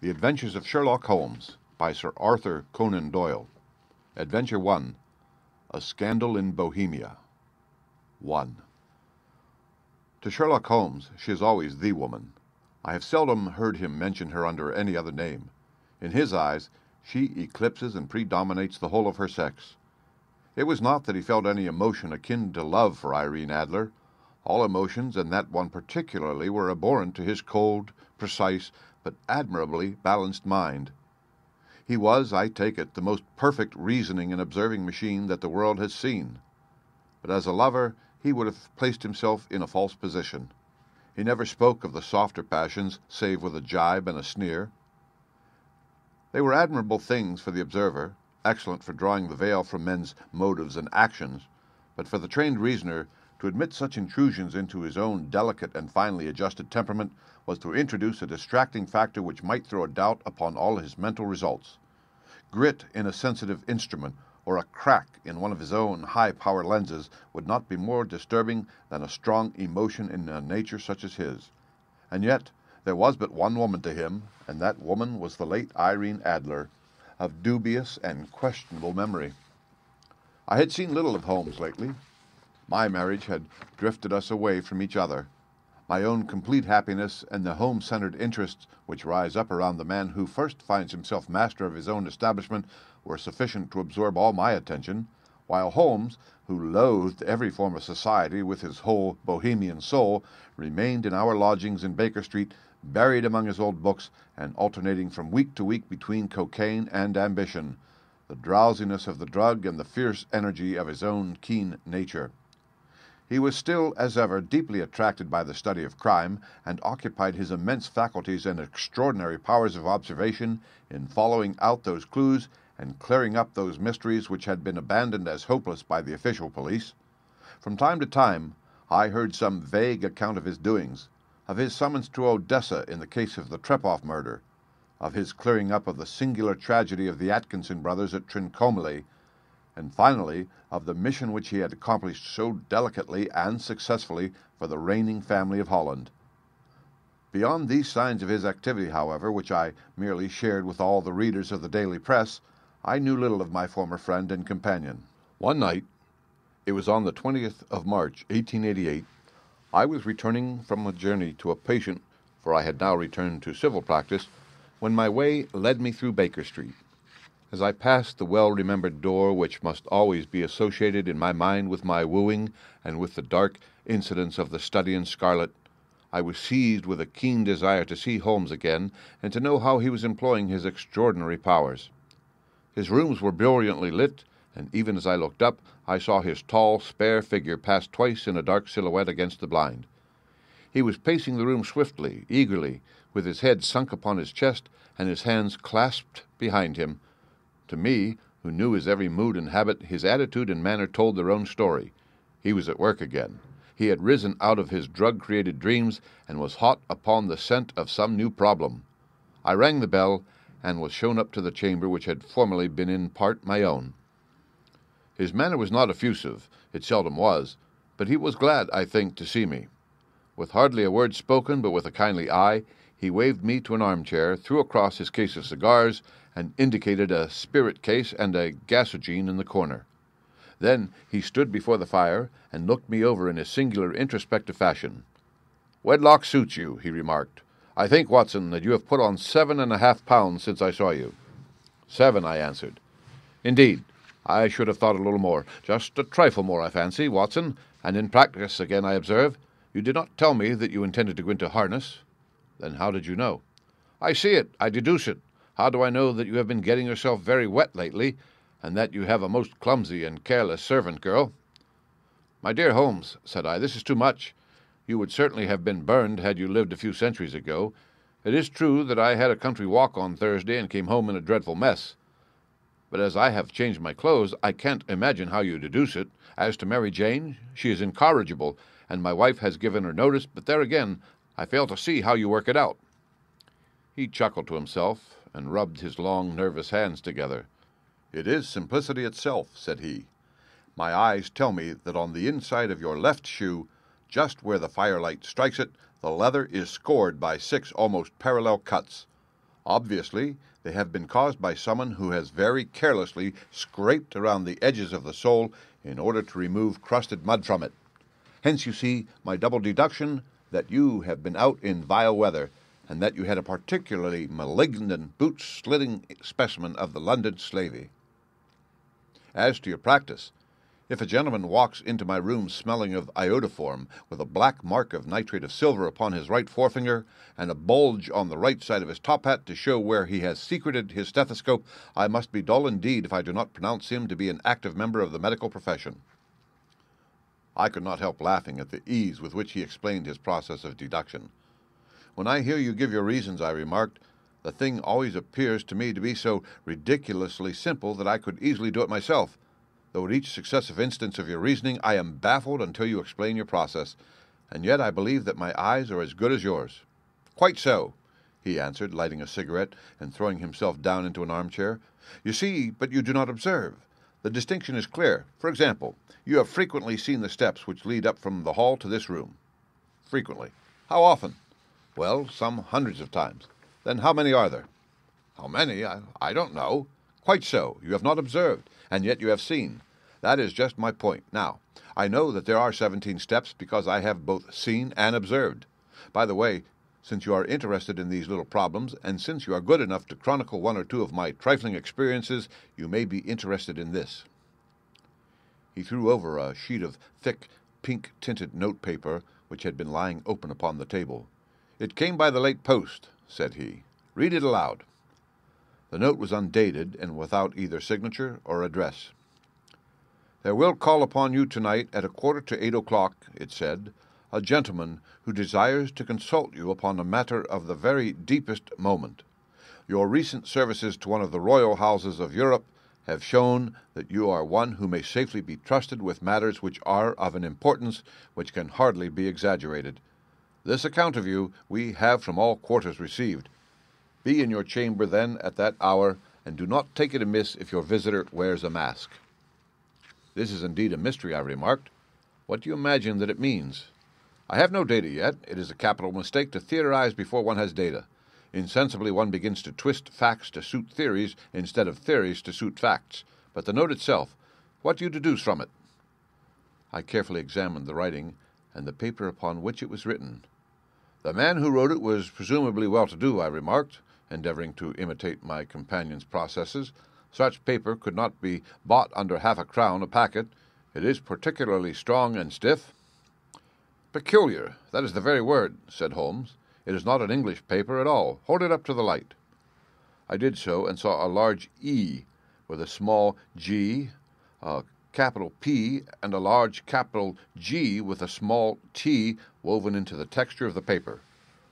The Adventures of Sherlock Holmes by Sir Arthur Conan Doyle. Adventure 1. A Scandal in Bohemia. 1. To Sherlock Holmes, she is always the woman. I have seldom heard him mention her under any other name. In his eyes, she eclipses and predominates the whole of her sex. It was not that he felt any emotion akin to love for Irene Adler. All emotions, and that one particularly, were abhorrent to his cold, precise, but admirably balanced mind. He was, I take it, the most perfect reasoning and observing machine that the world has seen. But as a lover, he would have placed himself in a false position. He never spoke of the softer passions, save with a jibe and a sneer. They were admirable things for the observer, excellent for drawing the veil from men's motives and actions, but for the trained reasoner, to admit such intrusions into his own delicate and finely adjusted temperament was to introduce a distracting factor which might throw a doubt upon all his mental results. Grit in a sensitive instrument, or a crack in one of his own high-power lenses, would not be more disturbing than a strong emotion in a nature such as his. And yet there was but one woman to him, and that woman was the late Irene Adler, of dubious and questionable memory. I had seen little of Holmes lately. My marriage had drifted us away from each other. My own complete happiness and the home-centered interests which rise up around the man who first finds himself master of his own establishment were sufficient to absorb all my attention, while Holmes, who loathed every form of society with his whole Bohemian soul, remained in our lodgings in Baker Street, buried among his old books, and alternating from week to week between cocaine and ambition, the drowsiness of the drug and the fierce energy of his own keen nature. He was still, as ever, deeply attracted by the study of crime, and occupied his immense faculties and extraordinary powers of observation in following out those clues and clearing up those mysteries which had been abandoned as hopeless by the official police. From time to time I heard some vague account of his doings, of his summons to Odessa in the case of the Trepoff murder, of his clearing up of the singular tragedy of the Atkinson brothers at Trincomalee, and finally of the mission which he had accomplished so delicately and successfully for the reigning family of Holland. Beyond these signs of his activity, however, which I merely shared with all the readers of the daily press, I knew little of my former friend and companion. One night, it was on the 20th of March, 1888, I was returning from a journey to a patient, for I had now returned to civil practice, when my way led me through Baker Street. As I passed the well-remembered door which must always be associated in my mind with my wooing and with the dark incidents of the study in scarlet, I was seized with a keen desire to see Holmes again and to know how he was employing his extraordinary powers. His rooms were brilliantly lit, and even as I looked up, I saw his tall, spare figure pass twice in a dark silhouette against the blind. He was pacing the room swiftly, eagerly, with his head sunk upon his chest and his hands clasped behind him. To me, who knew his every mood and habit, his attitude and manner told their own story. He was at work again. He had risen out of his drug-created dreams and was hot upon the scent of some new problem. I rang the bell and was shown up to the chamber which had formerly been in part my own. His manner was not effusive, it seldom was, but he was glad, I think, to see me. With hardly a word spoken, but with a kindly eye, he waved me to an armchair, threw across his case of cigars, and indicated a spirit case and a gasogene in the corner. Then he stood before the fire and looked me over in his singular introspective fashion. "Wedlock suits you," he remarked. "I think, Watson, that you have put on 7.5 pounds since I saw you." "7," I answered. "Indeed, I should have thought a little more. Just a trifle more, I fancy, Watson, and in practice again, I observe. You did not tell me that you intended to go into harness." "Then how did you know?" "I see it. I deduce it. How do I know that you have been getting yourself very wet lately, and that you have a most clumsy and careless servant girl?" "My dear Holmes," said I, "this is too much. You would certainly have been burned had you lived a few centuries ago. It is true that I had a country walk on Thursday and came home in a dreadful mess. But as I have changed my clothes, I can't imagine how you deduce it. As to Mary Jane, she is incorrigible, and my wife has given her notice, but there again, I fail to see how you work it out." He chuckled to himself and rubbed his long, nervous hands together. "It is simplicity itself," said he. "My eyes tell me that on the inside of your left shoe, just where the firelight strikes it, the leather is scored by 6 almost parallel cuts. Obviously, they have been caused by someone who has very carelessly scraped around the edges of the sole in order to remove crusted mud from it. Hence, you see, my double deduction that you have been out in vile weather, and that you had a particularly malignant boot-slitting specimen of the London slavey. As to your practice, if a gentleman walks into my room smelling of iodoform, with a black mark of nitrate of silver upon his right forefinger, and a bulge on the right side of his top hat to show where he has secreted his stethoscope, I must be dull indeed if I do not pronounce him to be an active member of the medical profession. I could not help laughing at the ease with which he explained his process of deduction. When I hear you give your reasons, I remarked, the thing always appears to me to be so ridiculously simple that I could easily do it myself, though at each successive instance of your reasoning I am baffled until you explain your process, and yet I believe that my eyes are as good as yours. Quite so, he answered, lighting a cigarette and throwing himself down into an armchair. You see, but you do not observe. The distinction is clear. For example, you have frequently seen the steps which lead up from the hall to this room. Frequently. How often? Well, some hundreds of times. Then how many are there? How many? I don't know. Quite so. You have not observed, and yet you have seen. That is just my point. Now, I know that there are 17 steps because I have both seen and observed. By the way, since you are interested in these little problems, and since you are good enough to chronicle one or two of my trifling experiences, you may be interested in this. He threw over a sheet of thick, pink-tinted notepaper which had been lying open upon the table. It came by the late post, said he. Read it aloud. The note was undated and without either signature or address. There will call upon you tonight at 7:45, it said, a gentleman who desires to consult you upon a matter of the very deepest moment. Your recent services to one of the royal houses of Europe have shown that you are one who may safely be trusted with matters which are of an importance which can hardly be exaggerated. This account of you we have from all quarters received. Be in your chamber, then, at that hour, and do not take it amiss if your visitor wears a mask. This is indeed a mystery, I remarked. What do you imagine that it means? I have no data yet. It is a capital mistake to theorize before one has data. Insensibly one begins to twist facts to suit theories instead of theories to suit facts. But the note itself, what do you deduce from it? I carefully examined the writing and the paper upon which it was written. The man who wrote it was presumably well-to-do, I remarked, endeavoring to imitate my companion's processes. Such paper could not be bought under half a crown a packet. It is particularly strong and stiff. Peculiar, that is the very word, said Holmes. It is not an English paper at all. Hold it up to the light. I did so, and saw a large E with a small G, a capital P, and a large capital G with a small T woven into the texture of the paper.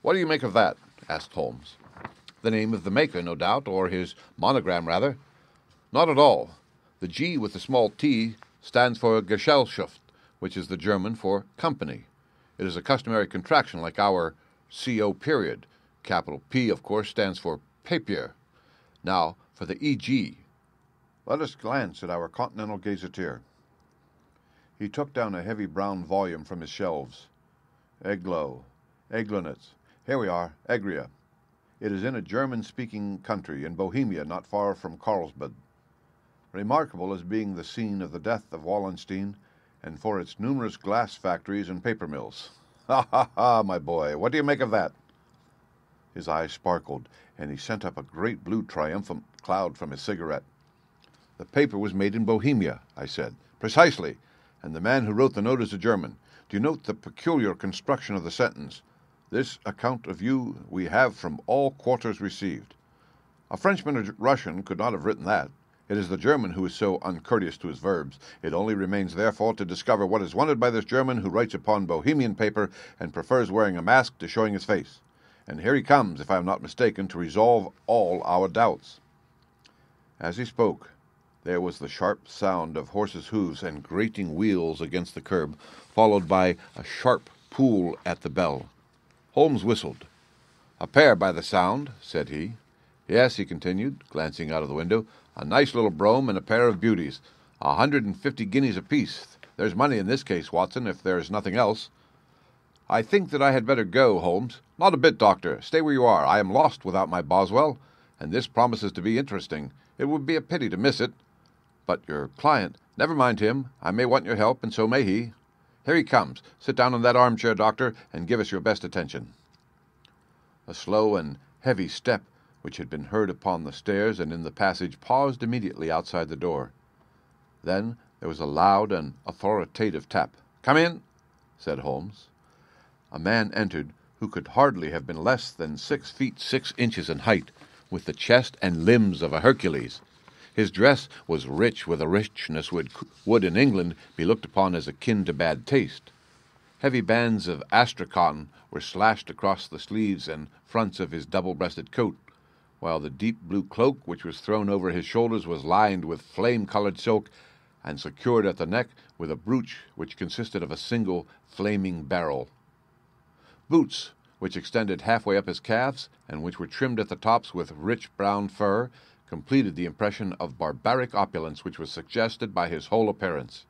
What do you make of that? Asked Holmes. The name of the maker, no doubt, or his monogram, rather. Not at all. The G with the small T stands for Gesellschaft, which is the German for company. It is a customary contraction like our CO period. Capital P, of course, stands for papier. Now, for the EG. Let us glance at our Continental Gazetteer. He took down a heavy brown volume from his shelves. Eglo, Eglinitz. Here we are, Egria. It is in a German-speaking country, in Bohemia, not far from Carlsbad. Remarkable as being the scene of the death of Wallenstein, and for its numerous glass factories and paper mills. Ha, ha, ha, my boy, what do you make of that? His eyes sparkled, and he sent up a great blue triumphant cloud from his cigarette. The paper was made in Bohemia, I said. Precisely, and the man who wrote the note is a German. Do you note the peculiar construction of the sentence? This account of you we have from all quarters received. A Frenchman or Russian could not have written that. It is the German who is so uncourteous to his verbs. It only remains, therefore, to discover what is wanted by this German who writes upon Bohemian paper and prefers wearing a mask to showing his face. And here he comes, if I am not mistaken, to resolve all our doubts. As he spoke, there was the sharp sound of horses' hoofs and grating wheels against the curb, followed by a sharp pull at the bell. Holmes whistled. A pair by the sound, said he. Yes, he continued, glancing out of the window, a nice little brougham and a pair of beauties. 150 guineas apiece. There's money in this case, Watson, if there is nothing else. I think that I had better go, Holmes. "Not a bit, Doctor. Stay where you are. I am lost without my Boswell, and this promises to be interesting. It would be a pity to miss it. But your client—" "Never mind him. I may want your help, and so may he. Here he comes. Sit down in that armchair, Doctor, and give us your best attention." A slow and heavy step, which had been heard upon the stairs and in the passage, paused immediately outside the door. Then there was a loud and authoritative tap. "Come in," said Holmes. A man entered who could hardly have been less than 6 feet 6 inches in height, with the chest and limbs of a Hercules. His dress was rich with a richness which would in England be looked upon as akin to bad taste. Heavy bands of astrakhan were slashed across the sleeves and fronts of his double-breasted coat, while the deep blue cloak which was thrown over his shoulders was lined with flame-colored silk and secured at the neck with a brooch which consisted of a single flaming barrel. Boots, which extended halfway up his calves and which were trimmed at the tops with rich brown fur, completed the impression of barbaric opulence which was suggested by his whole appearance.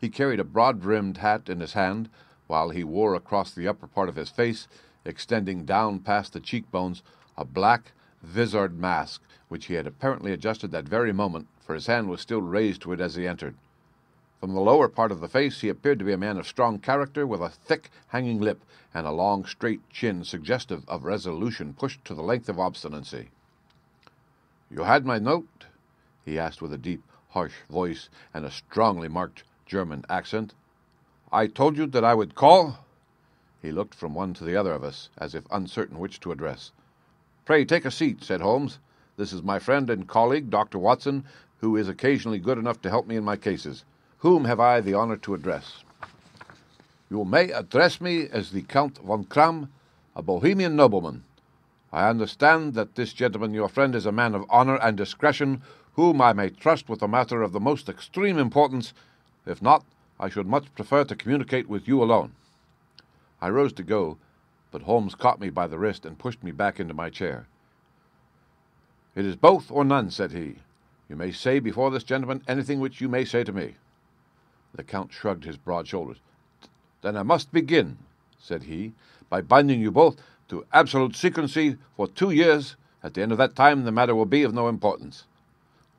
He carried a broad-brimmed hat in his hand, while he wore across the upper part of his face, extending down past the cheekbones, a black, vizard mask, which he had apparently adjusted that very moment, for his hand was still raised to it as he entered. From the lower part of the face he appeared to be a man of strong character, with a thick, hanging lip and a long, straight chin suggestive of resolution pushed to the length of obstinacy. "You had my note?" he asked with a deep, harsh voice and a strongly marked German accent. "I told you that I would call?" He looked from one to the other of us, as if uncertain which to address. "Pray take a seat," said Holmes. "This is my friend and colleague, Dr. Watson, who is occasionally good enough to help me in my cases. Whom have I the honor to address?" "You may address me as the Count von Kramm, a Bohemian nobleman. I understand that this gentleman, your friend, is a man of honor and discretion, whom I may trust with a matter of the most extreme importance. If not, I should much prefer to communicate with you alone." I rose to go, but Holmes caught me by the wrist and pushed me back into my chair. "It is both or none," said he. "You may say before this gentleman anything which you may say to me." The Count shrugged his broad shoulders. "Then I must begin," said he, "by binding you both to absolute secrecy for 2 years. At the end of that time the matter will be of no importance.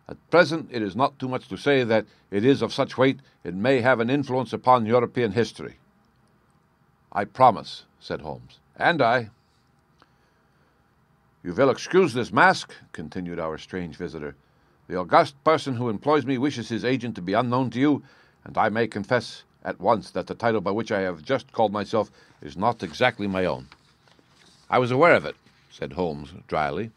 At present it is not too much to say that it is of such weight it may have an influence upon European history." "I promise," said Holmes. "And I." "You will excuse this mask," continued our strange visitor. "The august person who employs me wishes his agent to be unknown to you, and I may confess at once that the title by which I have just called myself is not exactly my own." "I was aware of it," said Holmes dryly.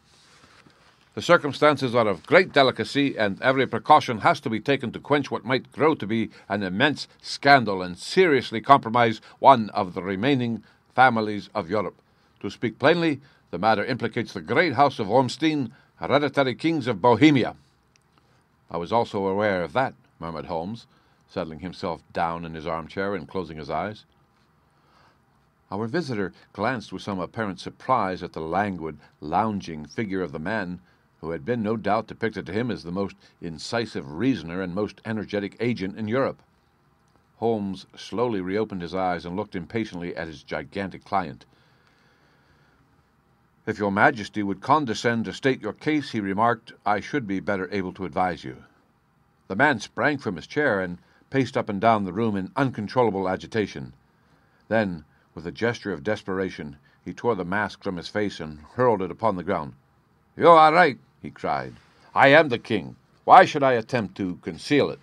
"The circumstances are of great delicacy, and every precaution has to be taken to quench what might grow to be an immense scandal and seriously compromise one of the remaining families of Europe. To speak plainly, the matter implicates the great house of Ormstein, hereditary kings of Bohemia." "I was also aware of that," murmured Holmes, settling himself down in his armchair and closing his eyes. Our visitor glanced with some apparent surprise at the languid, lounging figure of the man who had been no doubt depicted to him as the most incisive reasoner and most energetic agent in Europe. Holmes slowly reopened his eyes and looked impatiently at his gigantic client. "If your Majesty would condescend to state your case," he remarked, "I should be better able to advise you." The man sprang from his chair and paced up and down the room in uncontrollable agitation. Then, with a gesture of desperation, he tore the mask from his face and hurled it upon the ground. "You are right," he cried. "I am the king. Why should I attempt to conceal it?"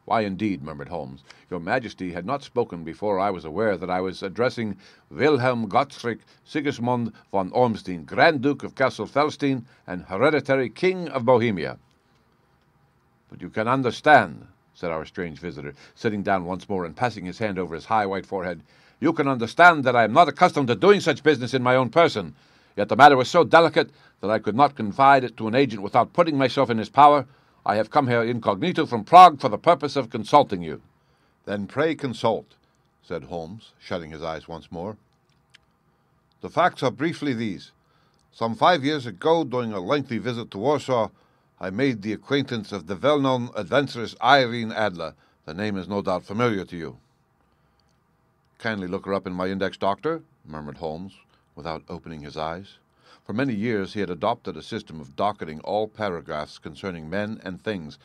"Why, indeed," murmured Holmes. "Your Majesty had not spoken before I was aware that I was addressing Wilhelm Gottfried Sigismund von Ormstein, Grand Duke of Cassel-Felstein and hereditary King of Bohemia." "But you can understand," said our strange visitor, sitting down once more and passing his hand over his high white forehead, "you can understand that I am not accustomed to doing such business in my own person. Yet the matter was so delicate that I could not confide it to an agent without putting myself in his power. I have come here incognito from Prague for the purpose of consulting you." "Then pray consult," said Holmes, shutting his eyes once more. "The facts are briefly these. Some 5 years ago, during a lengthy visit to Warsaw, I made the acquaintance of the well-known adventuress Irene Adler. The name is no doubt familiar to you." "Kindly look her up in my index, Doctor," murmured Holmes, without opening his eyes. For many years he had adopted a system of docketing all paragraphs concerning men and things,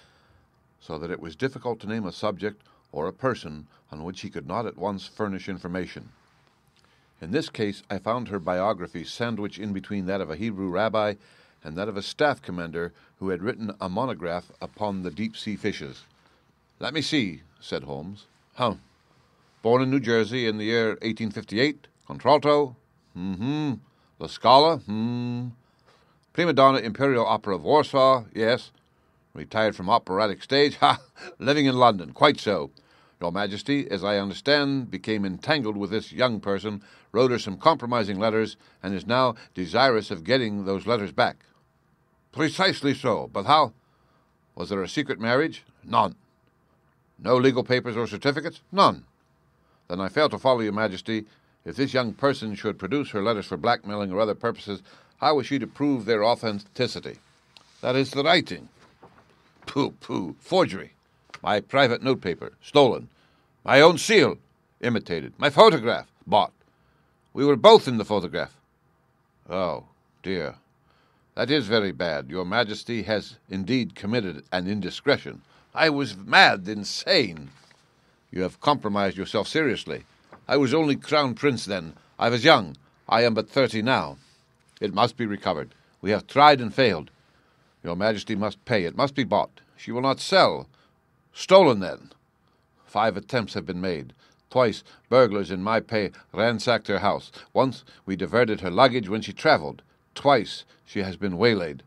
so that it was difficult to name a subject or a person on which he could not at once furnish information. In this case I found her biography sandwiched in between that of a Hebrew rabbi and that of a staff commander who had written a monograph upon the deep-sea fishes. "Let me see," said Holmes. Born in New Jersey in the year 1858. Contralto? La Scala? Prima donna, Imperial Opera of Warsaw? Yes. Retired from operatic stage? Living in London? Quite so. Your Majesty, as I understand, became entangled with this young person, wrote her some compromising letters, and is now desirous of getting those letters back. Precisely so. But how? Was there a secret marriage? None. No legal papers or certificates? None. Then I fail to follow, Your Majesty. If this young person should produce her letters for blackmailing or other purposes, how was she to prove their authenticity? That is the writing. Pooh, forgery. My private notepaper, stolen. My own seal, imitated. My photograph, bought. We were both in the photograph. Oh, dear. That is very bad. Your Majesty has indeed committed an indiscretion. I was mad, insane. You have compromised yourself seriously. I was only Crown Prince then. I was young. I am but 30 now. It must be recovered. We have tried and failed. Your Majesty must pay. It must be bought. She will not sell. Stolen, then. 5 attempts have been made. Twice, burglars in my pay ransacked her house. Once, we diverted her luggage when she traveled. Twice, she has been waylaid.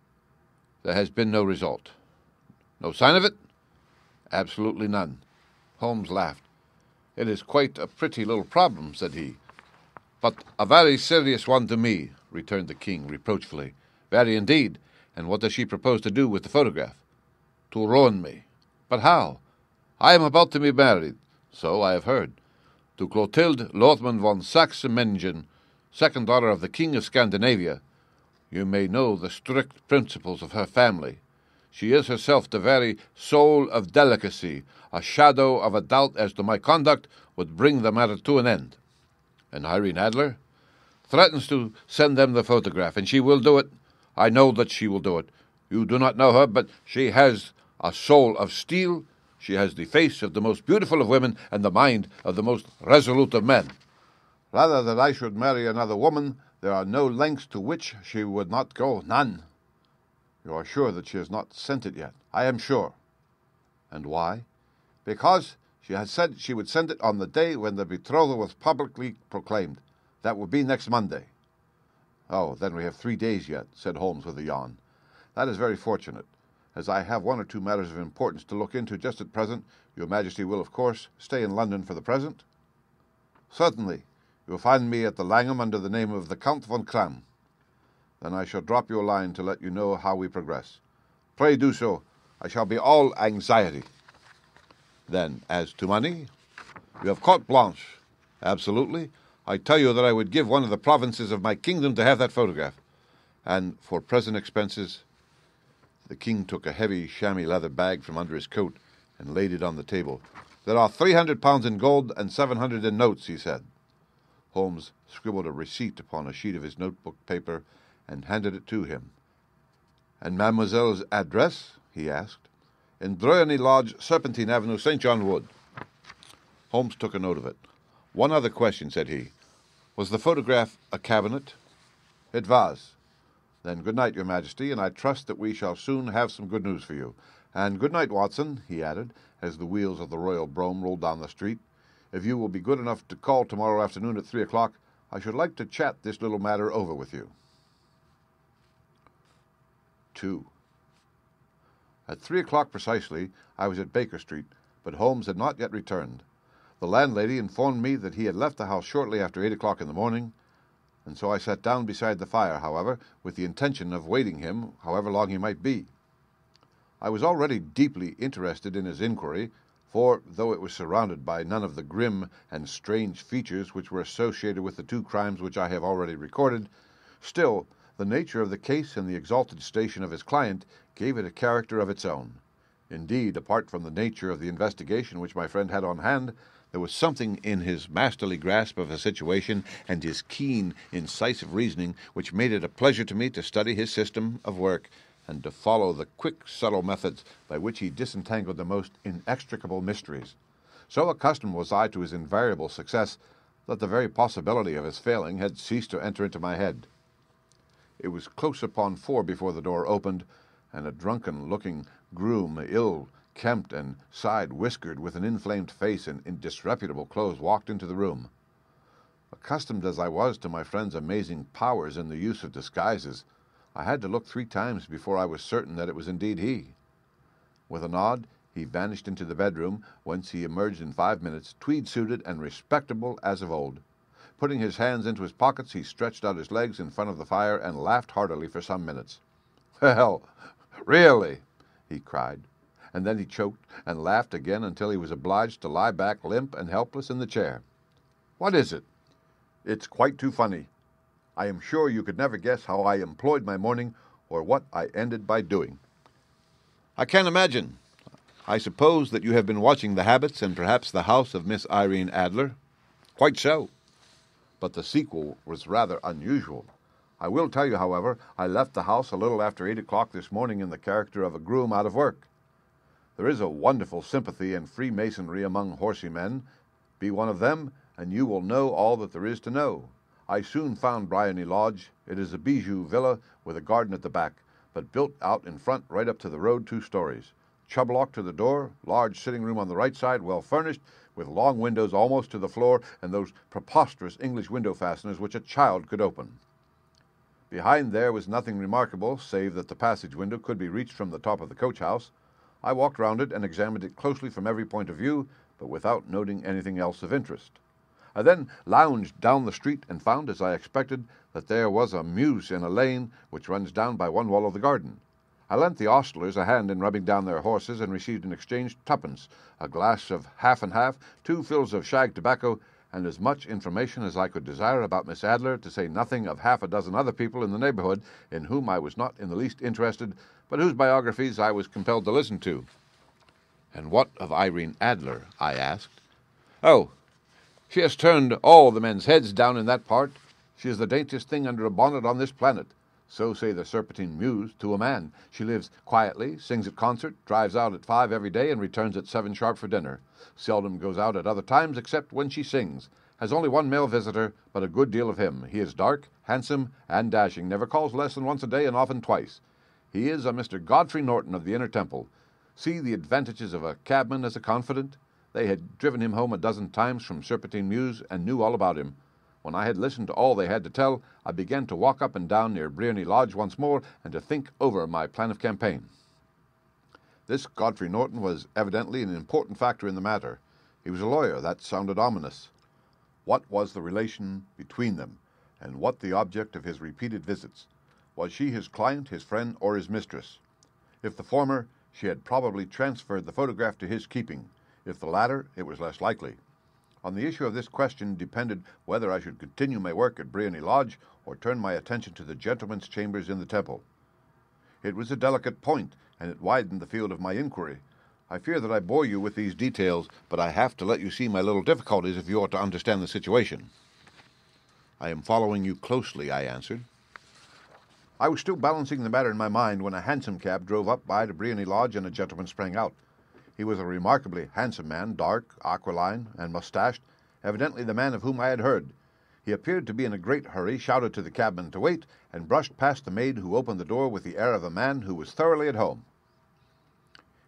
There has been no result. No sign of it? Absolutely none. Holmes laughed. It is quite a pretty little problem, said he. But a very serious one to me, returned the king reproachfully. Very indeed. And what does she propose to do with the photograph? To ruin me. But how? I am about to be married, so I have heard, to Clotilde Lothman von Saxe-Meiningen, second daughter of the King of Scandinavia. You may know the strict principles of her family. She is herself the very soul of delicacy. A shadow of a doubt as to my conduct would bring the matter to an end. And Irene Adler? Threatens to send them the photograph, and she will do it. I know that she will do it. You do not know her, but she has a soul of steel. She has the face of the most beautiful of women and the mind of the most resolute of men. Rather that I should marry another woman, there are no lengths to which she would not go, none. You are sure that she has not sent it yet? I am sure. And why? Because she has said she would send it on the day when the betrothal was publicly proclaimed. That would be next Monday. Oh, then we have 3 days yet, said Holmes with a yawn. That is very fortunate. As I have 1 or 2 matters of importance to look into just at present, Your Majesty will, of course, stay in London for the present? Certainly. You will find me at the Langham under the name of the Count von Kram. Then I shall drop you a line to let you know how we progress. Pray do so. I shall be all anxiety. Then, as to money, you have carte blanche. Absolutely. I tell you that I would give one of the provinces of my kingdom to have that photograph. And for present expenses, the king took a heavy chamois leather bag from under his coat and laid it on the table. There are 300 pounds in gold and 700 in notes, he said. Holmes scribbled a receipt upon a sheet of his notebook paper and handed it to him. And mademoiselle's address? He asked. In Drury Lodge, Serpentine Avenue, St. John Wood. Holmes took a note of it. One other question, said he. Was the photograph a cabinet? It was. Then good night, Your Majesty, and I trust that we shall soon have some good news for you. And good night, Watson, he added, as the wheels of the Royal Brougham rolled down the street. If you will be good enough to call tomorrow afternoon at 3 o'clock, I should like to chat this little matter over with you. 2. At 3 o'clock precisely, I was at Baker Street, but Holmes had not yet returned. The landlady informed me that he had left the house shortly after 8 o'clock in the morning, and so I sat down beside the fire, however, with the intention of waiting him, however long he might be. I was already deeply interested in his inquiry, for, though it was surrounded by none of the grim and strange features which were associated with the 2 crimes which I have already recorded, still, the nature of the case and the exalted station of his client gave it a character of its own. Indeed, apart from the nature of the investigation which my friend had on hand, There was something in his masterly grasp of a situation and his keen, incisive reasoning which made it a pleasure to me to study his system of work and to follow the quick, subtle methods by which he disentangled the most inextricable mysteries. So accustomed was I to his invariable success that the very possibility of his failing had ceased to enter into my head. It was close upon 4 before the door opened, and a drunken-looking groom, ill-kempt and side-whiskered, with an inflamed face and in disreputable clothes, walked into the room. Accustomed as I was to my friend's amazing powers in the use of disguises, I had to look 3 times before I was certain that it was indeed he. With a nod, he vanished into the bedroom, whence he emerged in 5 minutes, tweed-suited and respectable as of old. Putting his hands into his pockets, he stretched out his legs in front of the fire and laughed heartily for some minutes. "Well, really," he cried, and then he choked and laughed again until he was obliged to lie back limp and helpless in the chair. "What is it?" "It's quite too funny. I am sure you could never guess how I employed my morning or what I ended by doing." "I can't imagine. I suppose that you have been watching the habits and perhaps the house of Miss Irene Adler?" "Quite so. But the sequel was rather unusual. I will tell you, however, I left the house a little after 8 o'clock this morning in the character of a groom out of work. There is a wonderful sympathy and freemasonry among horsey men. Be one of them, and you will know all that there is to know. I soon found Briony Lodge. It is a bijou villa with a garden at the back, but built out in front right up to the road, 2 stories. Chublock to the door, large sitting room on the right side, well furnished, with long windows almost to the floor, and those preposterous English window fasteners which a child could open. Behind there was nothing remarkable, save that the passage window could be reached from the top of the coach-house. I walked round it and examined it closely from every point of view, but without noting anything else of interest. I then lounged down the street and found, as I expected, that there was a mews in a lane which runs down by one wall of the garden. I lent the ostlers a hand in rubbing down their horses, and received in exchange 2pence, a glass of half and half, 2 fills of shag tobacco, and as much information as I could desire about Miss Adler, to say nothing of 6 other people in the neighborhood in whom I was not in the least interested, but whose biographies I was compelled to listen to. "And what of Irene Adler?" I asked. "Oh, she has turned all the men's heads down in that part. She is the daintiest thing under a bonnet on this planet. So say the Serpentine Mews to a man. She lives quietly, sings at concert, drives out at 5 every day, and returns at 7 sharp for dinner. Seldom goes out at other times except when she sings. Has only 1 male visitor, but a good deal of him. He is dark, handsome, and dashing, never calls less than once a day, and often twice. He is a Mr. Godfrey Norton of the Inner Temple. See the advantages of a cabman as a confidant. They had driven him home 12 times from Serpentine Mews, and knew all about him. When I had listened to all they had to tell, I began to walk up and down near Briony Lodge once more, and to think over my plan of campaign." This Godfrey Norton was evidently an important factor in the matter. He was a lawyer. That sounded ominous. What was the relation between them, and what the object of his repeated visits? Was she his client, his friend, or his mistress? If the former, she had probably transferred the photograph to his keeping. If the latter, it was less likely. On the issue of this question depended whether I should continue my work at Briony Lodge or turn my attention to the gentlemen's chambers in the Temple. It was a delicate point, and it widened the field of my inquiry. I fear that I bore you with these details, but I have to let you see my little difficulties if you are to understand the situation. "I am following you closely," I answered. I was still balancing the matter in my mind when a hansom cab drove up by to Briony Lodge, and a gentleman sprang out. He was a remarkably handsome man, dark, aquiline, and mustached, evidently the man of whom I had heard. He appeared to be in a great hurry, shouted to the cabman to wait, and brushed past the maid, who opened the door with the air of a man who was thoroughly at home.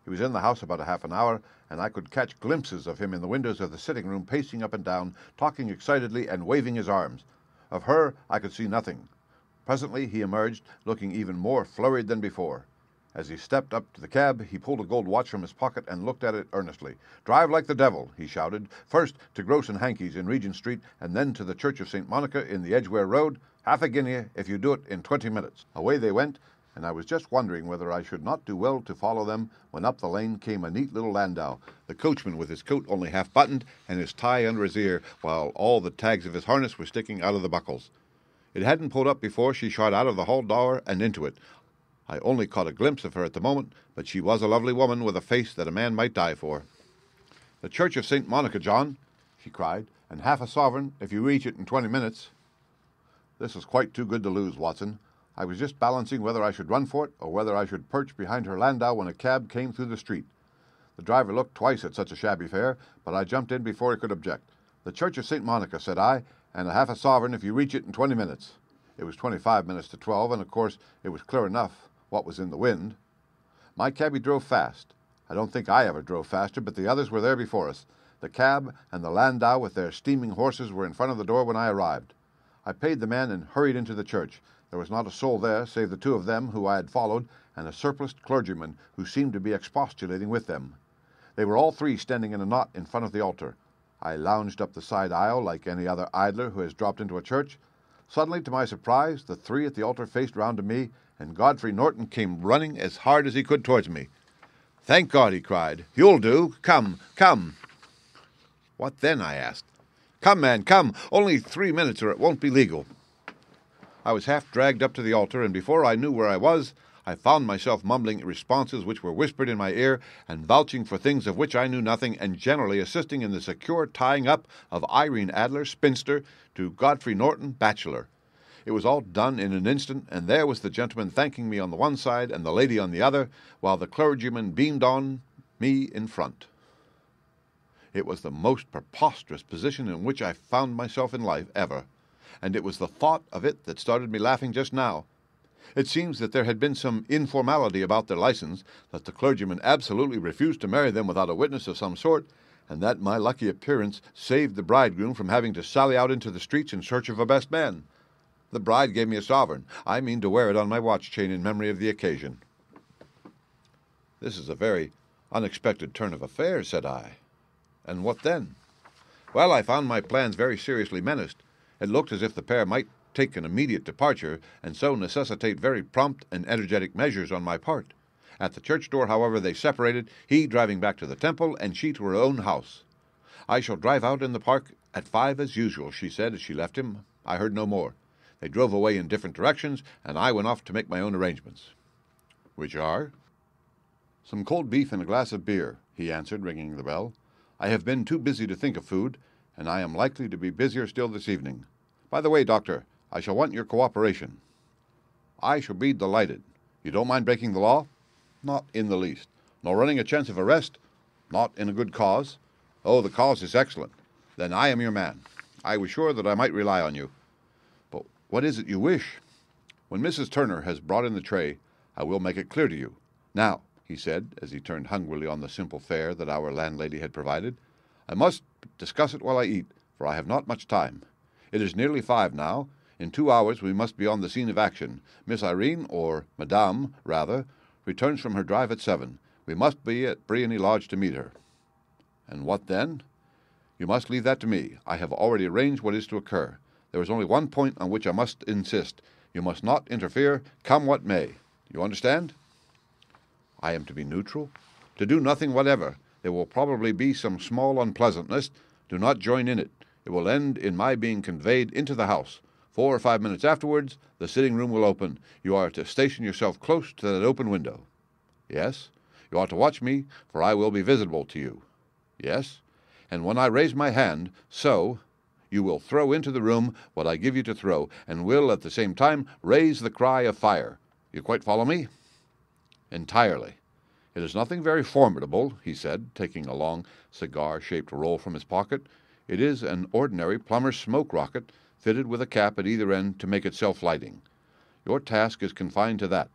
He was in the house about half an hour, and I could catch glimpses of him in the windows of the sitting-room, pacing up and down, talking excitedly, and waving his arms. Of her I could see nothing. Presently he emerged, looking even more flurried than before. As he stepped up to the cab, he pulled a gold watch from his pocket and looked at it earnestly. "Drive like the devil," he shouted, "first to Gross and Hankey's in Regent Street, and then to the Church of St. Monica in the Edgware Road. Half a guinea if you do it in 20 minutes. Away they went, and I was just wondering whether I should not do well to follow them, when up the lane came a neat little landau, the coachman with his coat only half buttoned, and his tie under his ear, while all the tags of his harness were sticking out of the buckles. It hadn't pulled up before she shot out of the hall door and into it. I only caught a glimpse of her at the moment, but she was a lovely woman with a face that a man might die for. "The Church of St. Monica, John. she cried, "and half a sovereign if you reach it in 20 minutes." This was quite too good to lose, Watson. I was just balancing whether I should run for it or whether I should perch behind her landau when a cab came through the street. The driver looked twice at such a shabby fare, but I jumped in before he could object. "The Church of St. Monica," said I, "and a half a sovereign if you reach it in 20 minutes. It was 25 minutes to 12, and of course it was clear enough what was in the wind. My cabby drove fast. I don't think I ever drove faster, but the others were there before us. The cab and the landau with their steaming horses were in front of the door when I arrived. I paid the man and hurried into the church. There was not a soul there save the two of them who I had followed and a surpliced clergyman who seemed to be expostulating with them. They were all three standing in a knot in front of the altar. I lounged up the side aisle like any other idler who has dropped into a church. Suddenly, to my surprise, the three at the altar faced round to me, and Godfrey Norton came running as hard as he could towards me. "Thank God," he cried. "You'll do. Come, come." "What then?" I asked. "Come, man, come. Only 3 minutes or it won't be legal." I was half dragged up to the altar, and before I knew where I was, I found myself mumbling responses which were whispered in my ear, and vouching for things of which I knew nothing, and generally assisting in the secure tying up of Irene Adler, spinster, to Godfrey Norton, bachelor. It was all done in an instant, and there was the gentleman thanking me on the one side and the lady on the other, while the clergyman beamed on me in front. It was the most preposterous position in which I found myself in life ever, and it was the thought of it that started me laughing just now. It seems that there had been some informality about their license, that the clergyman absolutely refused to marry them without a witness of some sort, and that my lucky appearance saved the bridegroom from having to sally out into the streets in search of a best man. The bride gave me a sovereign. I mean to wear it on my watch chain in memory of the occasion. "This is a very unexpected turn of affairs," said I. "And what then?" "Well, I found my plans very seriously menaced. It looked as if the pair might take an immediate departure, and so necessitate very prompt and energetic measures on my part. At the church door, however, they separated, he driving back to the temple, and she to her own house. 'I shall drive out in the park at 5 as usual,' she said as she left him. I heard no more. They drove away in different directions, and I went off to make my own arrangements." "Which are?" "Some cold beef and a glass of beer," he answered, ringing the bell. "I have been too busy to think of food, and I am likely to be busier still this evening. By the way, Doctor, I shall want your cooperation." "I shall be delighted. You don't mind breaking the law?" "Not in the least." "Nor running a chance of arrest?" "Not in a good cause." "Oh, the cause is excellent. Then I am your man. I was sure that I might rely on you. But what is it you wish?" "When Mrs. Turner has brought in the tray, I will make it clear to you. Now," he said, as he turned hungrily on the simple fare that our landlady had provided, "I must discuss it while I eat, for I have not much time. It is nearly 5 now. In 2 hours we must be on the scene of action. Miss Irene, or Madame, rather, returns from her drive at 7. We must be at Briony Lodge to meet her." "And what then?" "You must leave that to me. I have already arranged what is to occur. There is only one point on which I must insist. You must not interfere, come what may. You understand?" "I am to be neutral?" "To do nothing whatever. There will probably be some small unpleasantness. Do not join in it. It will end in my being conveyed into the house. 4 or 5 minutes afterwards, the sitting-room will open. You are to station yourself close to that open window." "Yes." "You are to watch me, for I will be visible to you." "Yes." "And when I raise my hand, so, you will throw into the room what I give you to throw, and will at the same time raise the cry of fire. You quite follow me?" "Entirely." "It is nothing very formidable," he said, taking a long cigar-shaped roll from his pocket. "It is an ordinary plumber's smoke rocket, fitted with a cap at either end to make it self-lighting. Your task is confined to that.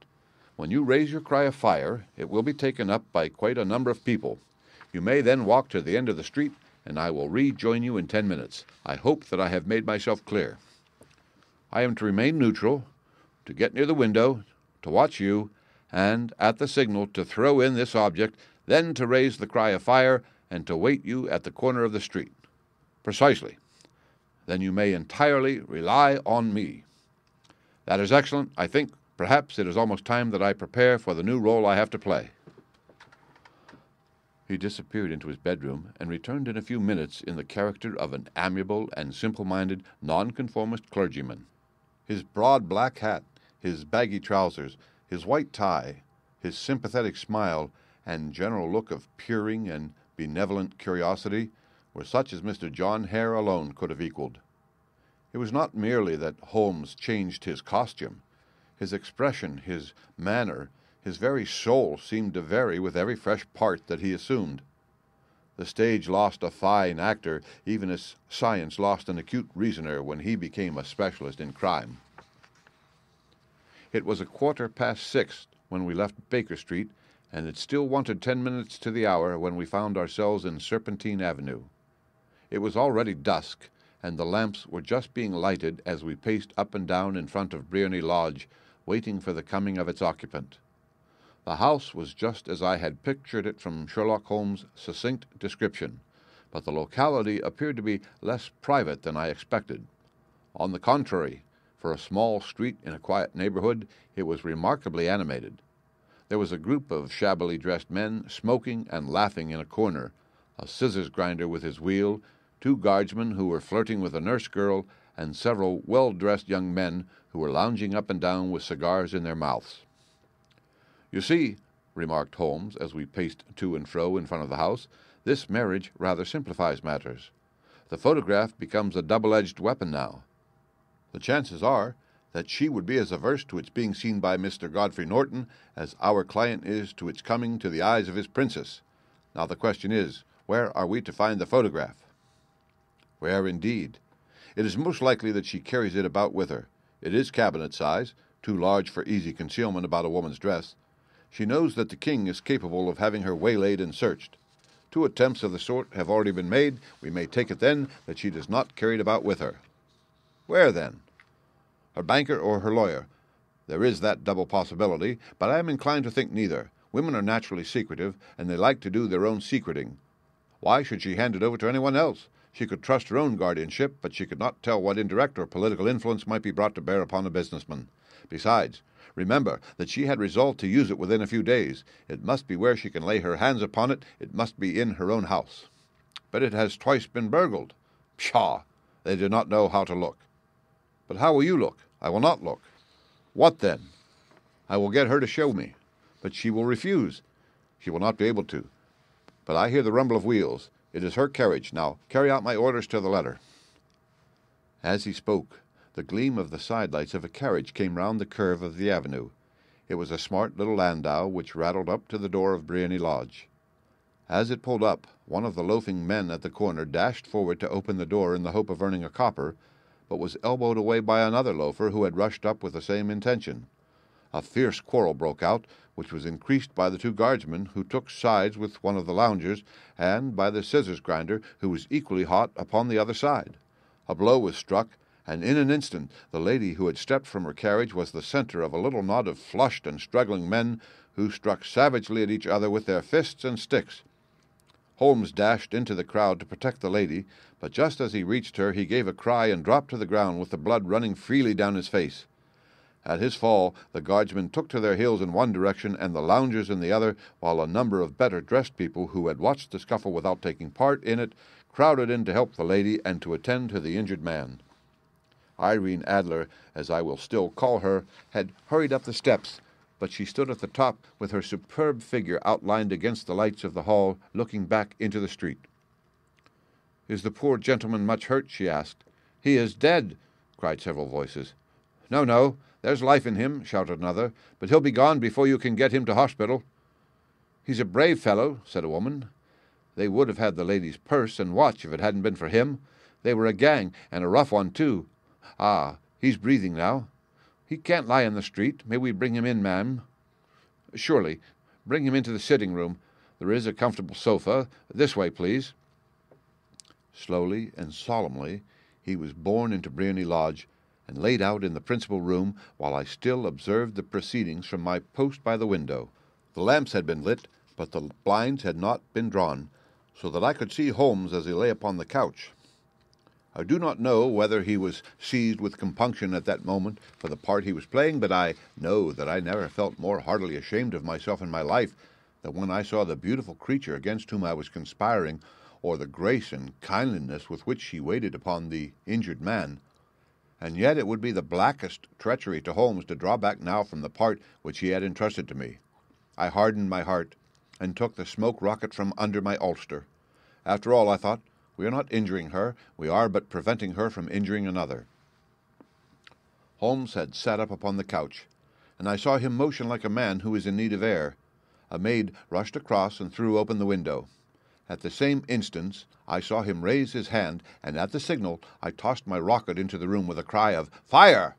When you raise your cry of fire, it will be taken up by quite a number of people. You may then walk to the end of the street, and I will rejoin you in 10 minutes. I hope that I have made myself clear. I am to remain neutral, to get near the window, to watch you, and, at the signal, to throw in this object, then to raise the cry of fire, and to wait you at the corner of the street." "Precisely." "Then you may entirely rely on me." "That is excellent. I think, perhaps, it is almost time that I prepare for the new role I have to play." He disappeared into his bedroom, and returned in a few minutes in the character of an amiable and simple-minded nonconformist clergyman. His broad black hat, his baggy trousers, his white tie, his sympathetic smile, and general look of peering and benevolent curiosity were such as Mr. John Hare alone could have equaled. It was not merely that Holmes changed his costume. His expression, his manner, his very soul seemed to vary with every fresh part that he assumed. The stage lost a fine actor, even as science lost an acute reasoner when he became a specialist in crime. It was 6:15 when we left Baker Street, and it still wanted 10 minutes to the hour when we found ourselves in Serpentine Avenue. It was already dusk, and the lamps were just being lighted as we paced up and down in front of Briony Lodge, waiting for the coming of its occupant. The house was just as I had pictured it from Sherlock Holmes' succinct description, but the locality appeared to be less private than I expected. On the contrary, for a small street in a quiet neighborhood, it was remarkably animated. There was a group of shabbily dressed men smoking and laughing in a corner, a scissors grinder with his wheel, 2 guardsmen who were flirting with a nurse girl, and several well-dressed young men who were lounging up and down with cigars in their mouths. "You see," remarked Holmes as we paced to and fro in front of the house, "this marriage rather simplifies matters. The photograph becomes a double-edged weapon now. The chances are that she would be as averse to its being seen by Mr. Godfrey Norton as our client is to its coming to the eyes of his princess. Now the question is, where are we to find the photograph?" "Where, indeed? It is most likely that she carries it about with her. It is cabinet size, too large for easy concealment about a woman's dress. She knows that the king is capable of having her waylaid and searched. 2 attempts of the sort have already been made. We may take it, then, that she does not carry it about with her." "Where, then?" "Her banker or her lawyer. There is that double possibility, but I am inclined to think neither. Women are naturally secretive, and they like to do their own secreting. Why should she hand it over to anyone else? She could trust her own guardianship, but she could not tell what indirect or political influence might be brought to bear upon a businessman. Besides, remember that she had resolved to use it within a few days. It must be where she can lay her hands upon it. It must be in her own house." "But it has twice been burgled." "Pshaw! They do not know how to look." "But how will you look?" "I will not look." "What then?" "I will get her to show me." "But she will refuse." "She will not be able to. But I hear the rumble of wheels. It is her carriage. Now carry out my orders to the letter." As he spoke, the gleam of the sidelights of a carriage came round the curve of the avenue. It was a smart little landau which rattled up to the door of Briony Lodge. As it pulled up, one of the loafing men at the corner dashed forward to open the door in the hope of earning a copper, but was elbowed away by another loafer who had rushed up with the same intention. A fierce quarrel broke out, which was increased by the 2 guardsmen who took sides with one of the loungers, and by the scissors grinder who was equally hot upon the other side. A blow was struck, and in an instant the lady who had stepped from her carriage was the center of a little knot of flushed and struggling men who struck savagely at each other with their fists and sticks. Holmes dashed into the crowd to protect the lady, but just as he reached her he gave a cry and dropped to the ground with the blood running freely down his face. At his fall, the guardsmen took to their heels in one direction and the loungers in the other, while a number of better-dressed people who had watched the scuffle without taking part in it crowded in to help the lady and to attend to the injured man. Irene Adler, as I will still call her, had hurried up the steps, but she stood at the top with her superb figure outlined against the lights of the hall, looking back into the street. "Is the poor gentleman much hurt?" she asked. "He is dead," cried several voices. "No, no, there's life in him," shouted another, "but he'll be gone before you can get him to hospital." "He's a brave fellow," said a woman. "They would have had the lady's purse and watch if it hadn't been for him. They were a gang, and a rough one, too. Ah, he's breathing now. He can't lie in the street. May we bring him in, ma'am?" "Surely. Bring him into the sitting-room. There is a comfortable sofa. This way, please." Slowly and solemnly he was borne into Briony Lodge and laid out in the principal room, while I still observed the proceedings from my post by the window. The lamps had been lit, but the blinds had not been drawn, so that I could see Holmes as he lay upon the couch. I do not know whether he was seized with compunction at that moment for the part he was playing, but I know that I never felt more heartily ashamed of myself in my life than when I saw the beautiful creature against whom I was conspiring, or the grace and kindliness with which she waited upon the injured man. And yet it would be the blackest treachery to Holmes to draw back now from the part which he had entrusted to me. I hardened my heart, and took the smoke rocket from under my ulster. After all, I thought, We are not injuring her. We are but preventing her from injuring another." Holmes had sat up upon the couch, and I saw him motion like a man who is in need of air. A maid rushed across and threw open the window. At the same instant I saw him raise his hand, and at the signal I tossed my rocket into the room with a cry of "Fire!"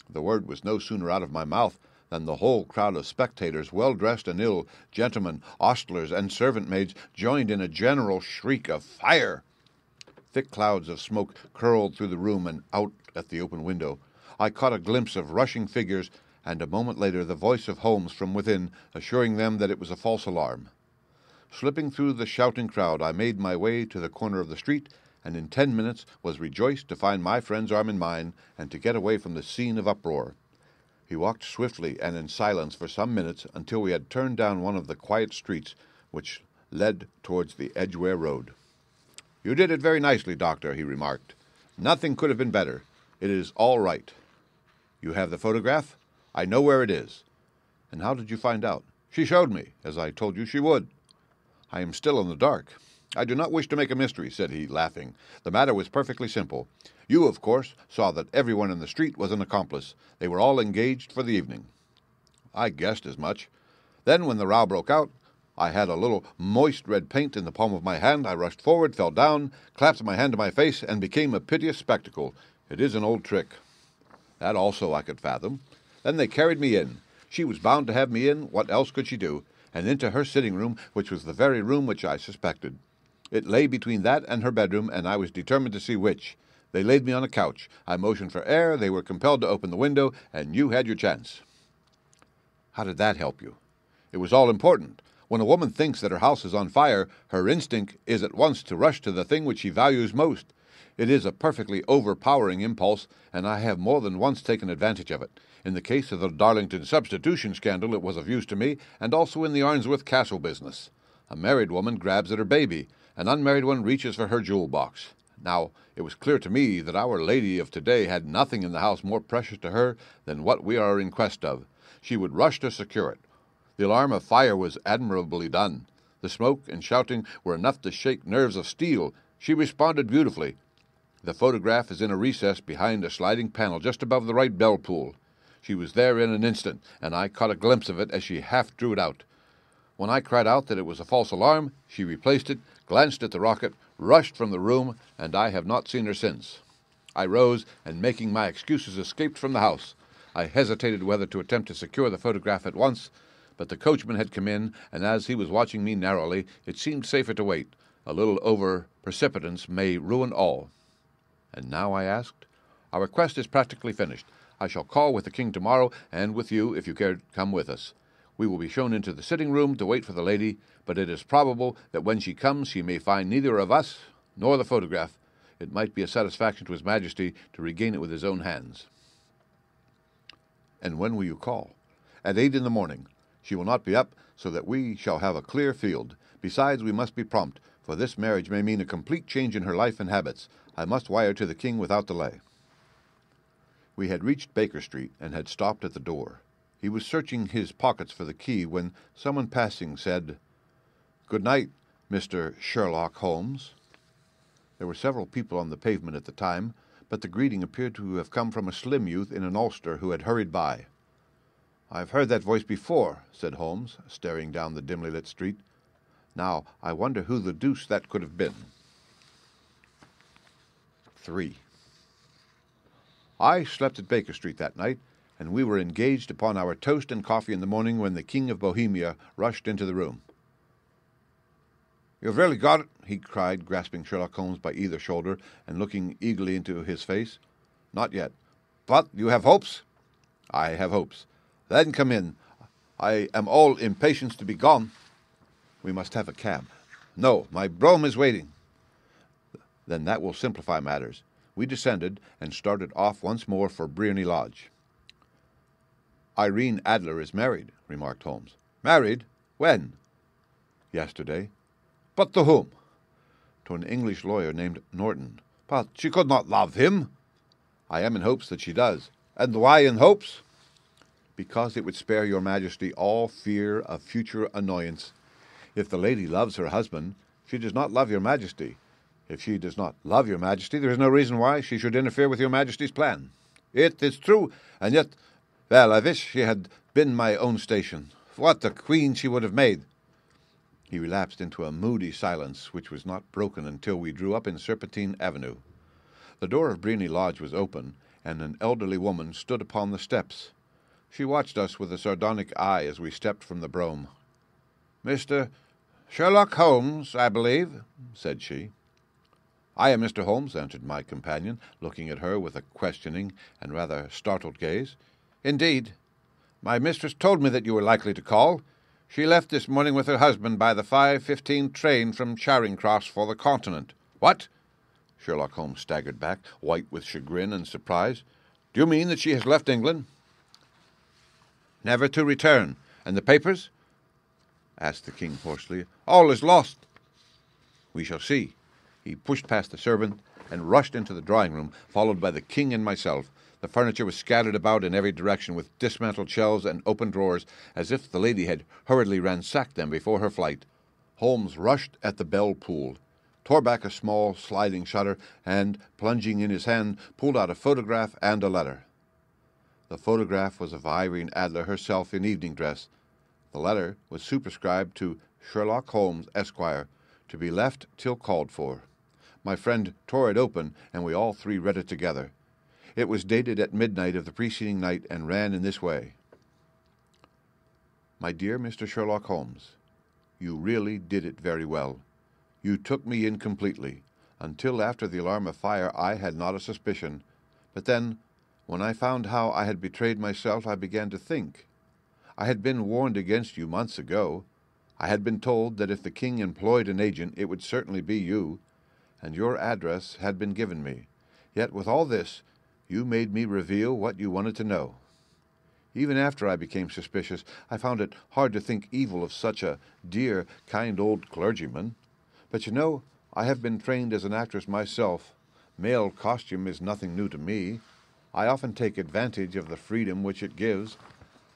The word was no sooner out of my mouth than the whole crowd of spectators, well-dressed and ill, gentlemen, ostlers, and servant-maids, joined in a general shriek of "Fire!" Thick clouds of smoke curled through the room and out at the open window. I caught a glimpse of rushing figures, and a moment later the voice of Holmes from within, assuring them that it was a false alarm. Slipping through the shouting crowd, I made my way to the corner of the street, and in 10 minutes was rejoiced to find my friend's arm in mine, and to get away from the scene of uproar. He walked swiftly and in silence for some minutes until we had turned down one of the quiet streets which led towards the Edgware Road. "You did it very nicely, Doctor," he remarked. "Nothing could have been better. It is all right. You have the photograph? I know where it is." "And how did you find out?" "She showed me, as I told you she would." "I am still in the dark." "I do not wish to make a mystery," said he, laughing. "The matter was perfectly simple. You, of course, saw that everyone in the street was an accomplice. They were all engaged for the evening." "I guessed as much. Then, when the row broke out, I had a little moist red paint in the palm of my hand. I rushed forward, fell down, clapped my hand to my face, and became a piteous spectacle. It is an old trick." "That also I could fathom." "Then they carried me in. She was bound to have me in. What else could she do? And into her sitting room, which was the very room which I suspected. It lay between that and her bedroom, and I was determined to see which. They laid me on a couch. I motioned for air. They were compelled to open the window, and you had your chance." "How did that help you?" "It was all important. When a woman thinks that her house is on fire, her instinct is at once to rush to the thing which she values most. It is a perfectly overpowering impulse, and I have more than once taken advantage of it. In the case of the Darlington substitution scandal it was of use to me, and also in the Arnsworth Castle business. A married woman grabs at her baby. An unmarried one reaches for her jewel box. Now, it was clear to me that Our Lady of today had nothing in the house more precious to her than what we are in quest of. She would rush to secure it. The alarm of fire was admirably done. The smoke and shouting were enough to shake nerves of steel. She responded beautifully. The photograph is in a recess behind a sliding panel just above the right bell pull. She was there in an instant, and I caught a glimpse of it as she half drew it out. When I cried out that it was a false alarm, she replaced it, glanced at the rocket, rushed from the room, and I have not seen her since. I rose, and making my excuses, escaped from the house. I hesitated whether to attempt to secure the photograph at once, but the coachman had come in, and as he was watching me narrowly, it seemed safer to wait. A little over-precipitance may ruin all. "And now?" I asked. "Our quest is practically finished. I shall call with the king tomorrow, and with you, if you care to come with us. We will be shown into the sitting-room to wait for the lady, but it is probable that when she comes she may find neither of us nor the photograph. It might be a satisfaction to His Majesty to regain it with his own hands." "And when will you call?" "At 8 in the morning. She will not be up, so that we shall have a clear field. Besides, we must be prompt, for this marriage may mean a complete change in her life and habits. I must wire to the king without delay." We had reached Baker Street and had stopped at the door. He was searching his pockets for the key when someone passing said, "Good night, Mr. Sherlock Holmes." There were several people on the pavement at the time, but the greeting appeared to have come from a slim youth in an ulster who had hurried by. "I've heard that voice before," said Holmes, staring down the dimly lit street. "Now, I wonder who the deuce that could have been." 3. I slept at Baker Street that night, and we were engaged upon our toast and coffee in the morning when the King of Bohemia rushed into the room. "You've really got it?" he cried, grasping Sherlock Holmes by either shoulder and looking eagerly into his face. "Not yet." "But you have hopes?" "I have hopes." "Then come in. I am all impatience to be gone." "We must have a cab." "No, my brougham is waiting." "Then that will simplify matters." We descended and started off once more for Briony Lodge. "Irene Adler is married," remarked Holmes. "Married? When?" "Yesterday." "But to whom?" "To an English lawyer named Norton." "But she could not love him." "I am in hopes that she does." "And why in hopes?" "Because it would spare your Majesty all fear of future annoyance. If the lady loves her husband, she does not love your Majesty. If she does not love your Majesty, there is no reason why she should interfere with your Majesty's plan. It is true, and yet, well, I wish she had been my own station. What a queen she would have made!" He relapsed into a moody silence, which was not broken until we drew up in Serpentine Avenue. The door of Briony Lodge was open, and an elderly woman stood upon the steps. She watched us with a sardonic eye as we stepped from the brougham. "Mr. Sherlock Holmes, I believe," said she. "I am Mr. Holmes," answered my companion, looking at her with a questioning and rather startled gaze. "Indeed. My mistress told me that you were likely to call. She left this morning with her husband by the 5:15 train from Charing Cross for the Continent." "What?" Sherlock Holmes staggered back, white with chagrin and surprise. "Do you mean that she has left England?" "Never to return. And the papers?" asked the king hoarsely. "All is lost." "We shall see." He pushed past the servant and rushed into the drawing-room, followed by the king and myself. The furniture was scattered about in every direction, with dismantled shelves and open drawers, as if the lady had hurriedly ransacked them before her flight. Holmes rushed at the bell pull, tore back a small sliding shutter, and, plunging in his hand, pulled out a photograph and a letter. The photograph was of Irene Adler herself in evening dress. The letter was superscribed to Sherlock Holmes, Esquire, to be left till called for. My friend tore it open, and we all three read it together. It was dated at midnight of the preceding night, and ran in this way: "My dear Mr. Sherlock Holmes, you really did it very well. You took me in completely. Until after the alarm of fire I had not a suspicion. But then, when I found how I had betrayed myself, I began to think. I had been warned against you months ago. I had been told that if the king employed an agent, it would certainly be you, and your address had been given me. Yet with all this, you made me reveal what you wanted to know. Even after I became suspicious, I found it hard to think evil of such a dear, kind old clergyman. But you know, I have been trained as an actress myself. Male costume is nothing new to me. I often take advantage of the freedom which it gives.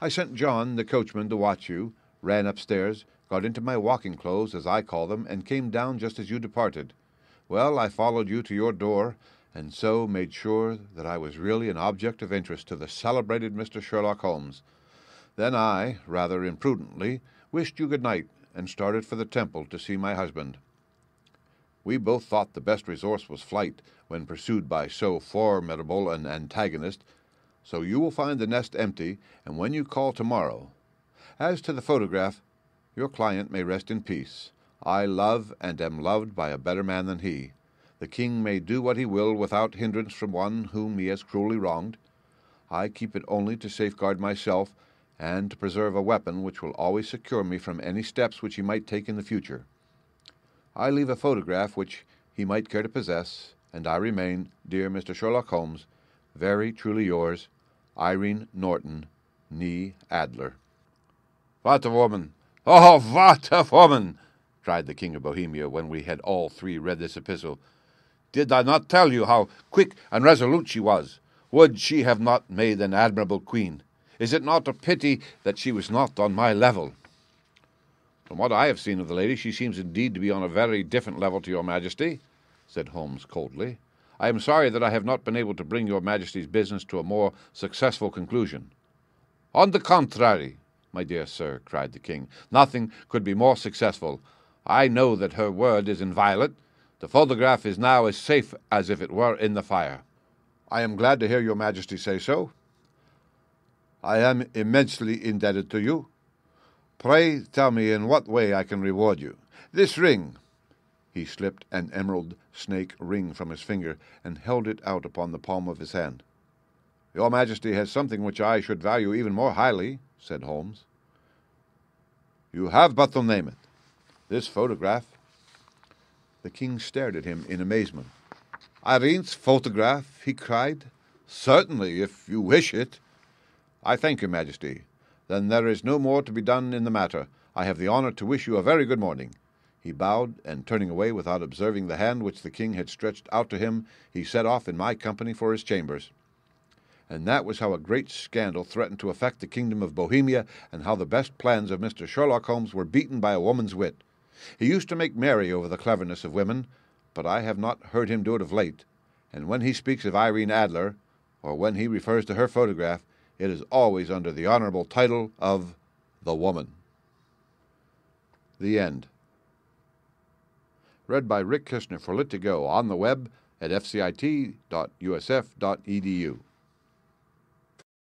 I sent John, the coachman, to watch you, ran upstairs, got into my walking clothes, as I call them, and came down just as you departed. Well, I followed you to your door, and so made sure that I was really an object of interest to the celebrated Mr. Sherlock Holmes. Then I, rather imprudently, wished you good night, and started for the Temple to see my husband. We both thought the best resource was flight, when pursued by so formidable an antagonist, so you will find the nest empty, and when you call tomorrow. As to the photograph, your client may rest in peace. I love and am loved by a better man than he. The king may do what he will without hindrance from one whom he has cruelly wronged. I keep it only to safeguard myself, and to preserve a weapon which will always secure me from any steps which he might take in the future. I leave a photograph which he might care to possess, and I remain, dear Mr. Sherlock Holmes, very truly yours, Irene Norton, née Adler." "What a woman! Oh, what a woman!" cried the King of Bohemia, when we had all three read this epistle. "Did I not tell you how quick and resolute she was? Would she have not made an admirable queen? Is it not a pity that she was not on my level?" "From what I have seen of the lady, she seems indeed to be on a very different level to your Majesty," said Holmes coldly. "I am sorry that I have not been able to bring your Majesty's business to a more successful conclusion." "On the contrary, my dear sir," cried the king, "nothing could be more successful. I know that her word is inviolate. The photograph is now as safe as if it were in the fire." "I am glad to hear your Majesty say so. I am immensely indebted to you. Pray tell me in what way I can reward you. This ring." He slipped an emerald snake ring from his finger and held it out upon the palm of his hand. "Your Majesty has something which I should value even more highly," said Holmes. "You have but to name it." "This photograph." The king stared at him in amazement. "Irene's photograph?" he cried. "Certainly, if you wish it." "I thank your Majesty. Then there is no more to be done in the matter. I have the honor to wish you a very good morning." He bowed, and turning away without observing the hand which the king had stretched out to him, he set off in my company for his chambers. And that was how a great scandal threatened to affect the kingdom of Bohemia, and how the best plans of Mr. Sherlock Holmes were beaten by a woman's wit. He used to make merry over the cleverness of women, but I have not heard him do it of late, and when he speaks of Irene Adler, or when he refers to her photograph, it is always under the honorable title of The Woman. The End. Read by Rick Kishner for Lit2Go on the web at fcit.usf.edu.